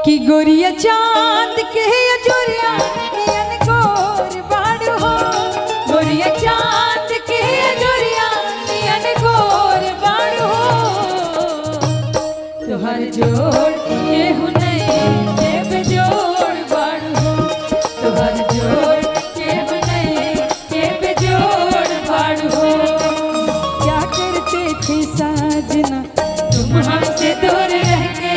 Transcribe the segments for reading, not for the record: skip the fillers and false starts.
कि गोरिया चांद के अजोरिया नियन गोर बाड़ हो, गोरिया चांद के अजोरिया नियन गोर बाड़ हो। तोहर जोड़ केहू नहीं के बेजोड़ बाड़ हो, तोहर जोड़ केहू नहीं के बेजोड़ बाड़ हो। क्या करते थे साजना तुम हमसे दूर रह के,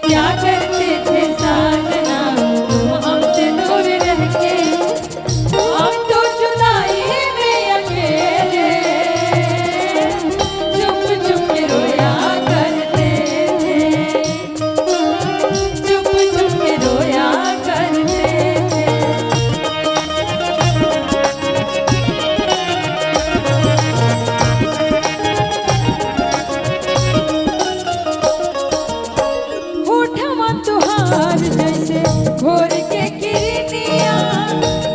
क्या करते थे साजना तुम हमसे दूर रह के। हम तो जुदाई में अकेले चुप चुप के रोया करते थे, चुप चुप के रोया करते थे। होठवा तुहार जैसे घोर के किरनिया,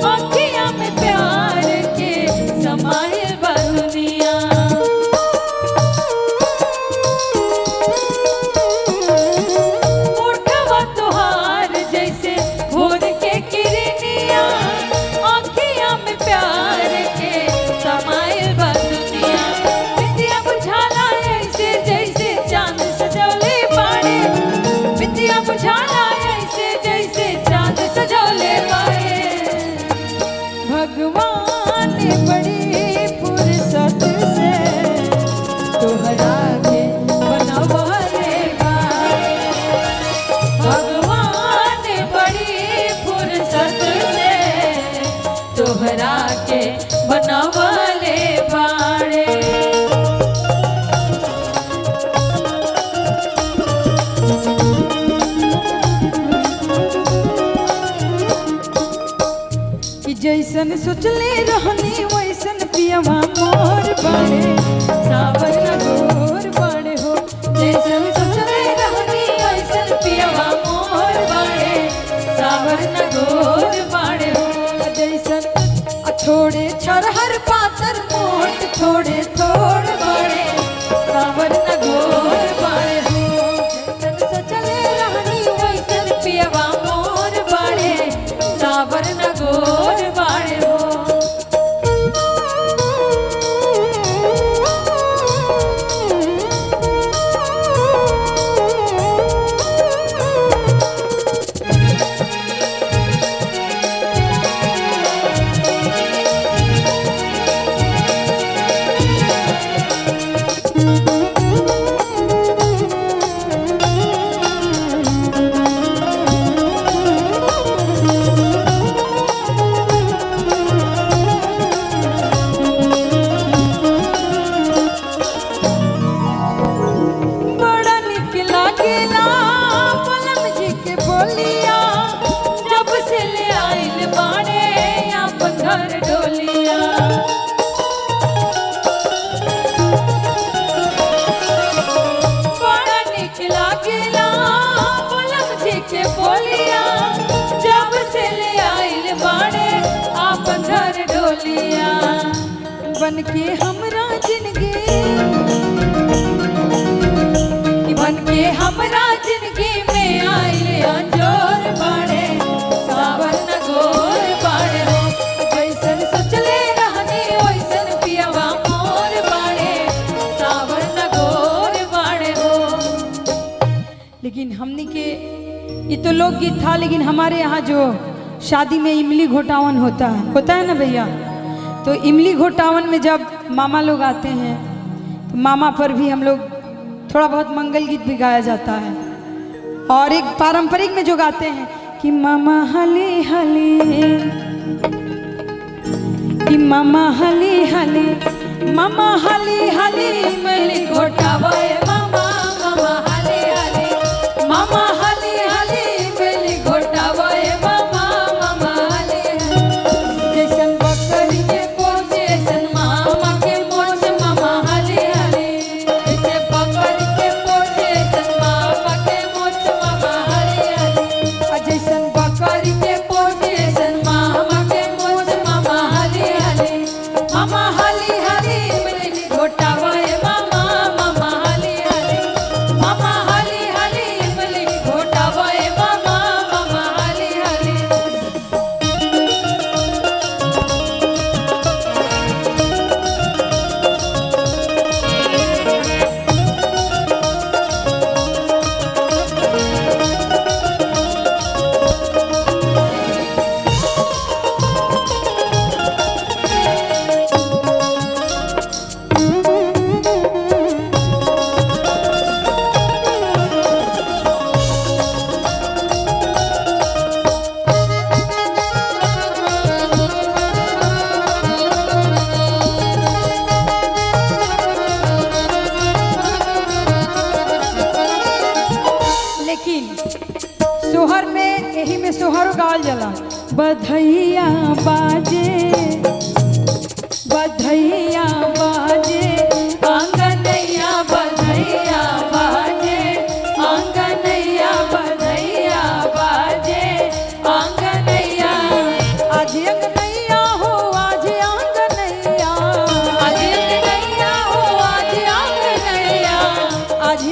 आँखिया में प्यार के समाइल बा दुनिया। होठवा तुहार जैसे घोर के किरनिया, आँखिया में प्यार के समाइल बा दुनिया। बिंदिया बुझाला ऐसे जैसे चांद सजौले बाड़े, बिंदिया बुझाला ऐसे जैसे चांद सजौले बाड़े। भगवान ने बड़ी फुर्सत से तोहरा के बनवाले बाड़े, भगवान ने बड़ी फुर्सत से तोहरा के बनवाले बाड़े। कि जैसन सोचले रहनी वैसन पियवा मोर बाड़े, सावर न गोर बाड़े हो। जैसन सोचले रहनी वैसन पियवा मोर बाड़े, सावर न गोर बाड़े हो। जैसन थोड़े छरहर पातर मोट थोड़े थोड़ बाड़े, सावर न गोर बाड़े हो। जैसन सोचले रहनी वैसन पियवा मोर बाड़े, सावर न गोर बाड़े हो। बड़ा निक लागेला पलम जी के बोलिया, जब से ले आइल बाड़े आपन घर डोलिया। बड़ा निक लागेला पलम जी के बोलिया, जब से ले आइल बाड़े आपन घर डोलिया। बन के हमरा जिंदगी, बन के हमरा जिंदगी में आइले अंजोर बाड़े, सावर न गोर बाड़े हो। जैसन सोचले रहनी वैसन पियवा मोर बाड़े, सावर न गोर बाड़े हो। लेकिन हमनी के ये तो लोकगीत था, लेकिन हमारे यहाँ जो शादी में इमली घोटावन होता है ना भैया, तो इमली घोटावन में जब मामा लोग आते हैं तो मामा पर भी हम लोग थोड़ा बहुत मंगल गीत भी गाया जाता है। और एक पारंपरिक में जो गाते हैं कि मामा हली हली, कि मामा हली हली, मामा हली हली इमली घोटावे मामा, मामा हली हली, मामा हली हली इमली घोटावे मामा, मामा हली हली। जैसन बकरी के पोछ जैसन मामा के मोछ, मामा हली हली। जैसे बकरी के पोछ जैसन मामा के मोछ, मामा हली हली। जैसन बकरी के पोछ जैसन मामा के मोछ, मामा हली हली, मामा हली हली इमली घोटावे मामा, मामा हली सोहर में यही में सोहरो गावल जाला। बधैया बाजे बधैया बाजे आंगनैया बधैया बाजे आंगनैया बधैया बाजे आंगनैया। आज अंगनैया हो आज आंगनैया आज अंगनैया हो आज आंगनैया आज